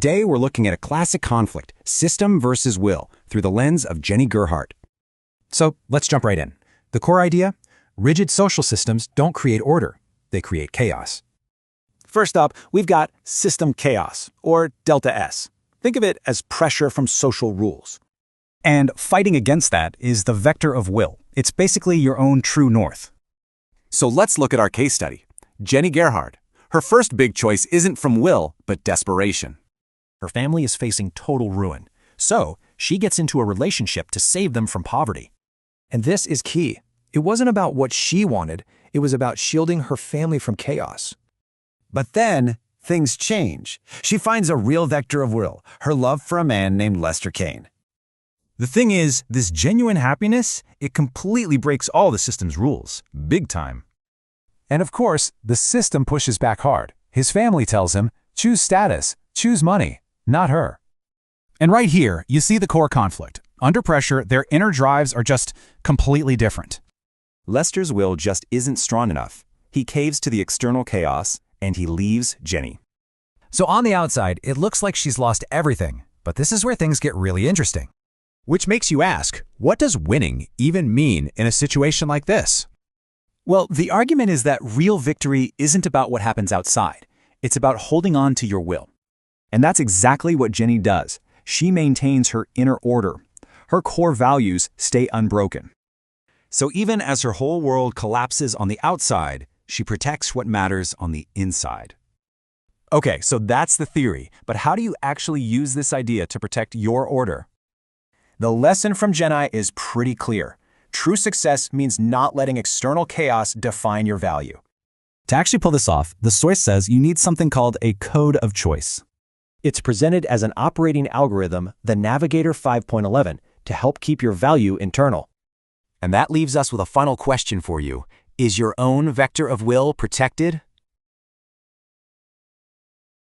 Today, we're looking at a classic conflict, system versus will, through the lens of Jennie Gerhardt. So let's jump right in. The core idea? Rigid social systems don't create order. They create chaos. First up, we've got system chaos, or delta S. Think of it as pressure from social rules. And fighting against that is the vector of will. It's basically your own true north. So let's look at our case study. Jennie Gerhardt. Her first big choice isn't from will, but desperation. Her family is facing total ruin, so she gets into a relationship to save them from poverty. And this is key. It wasn't about what she wanted, it was about shielding her family from chaos. But then, things change. She finds a real vector of will, her love for a man named Lester Kane. The thing is, this genuine happiness, it completely breaks all the system's rules, big time. And of course, the system pushes back hard. His family tells him, choose status, choose money, not her. And right here, you see the core conflict. Under pressure, their inner drives are just completely different. Lester's will just isn't strong enough. He caves to the external chaos, and he leaves Jennie. So on the outside, it looks like she's lost everything. But this is where things get really interesting. Which makes you ask, what does winning even mean in a situation like this? Well, the argument is that real victory isn't about what happens outside. It's about holding on to your will. And that's exactly what Jennie does. She maintains her inner order. Her core values stay unbroken. So even as her whole world collapses on the outside, she protects what matters on the inside. Okay, so that's the theory, but how do you actually use this idea to protect your order? The lesson from Jennie is pretty clear. True success means not letting external chaos define your value. To actually pull this off, the source says you need something called a code of choice. It's presented as an operating algorithm, the Navigator 5.11, to help keep your value internal. And that leaves us with a final question for you. Is your own vector of will protected?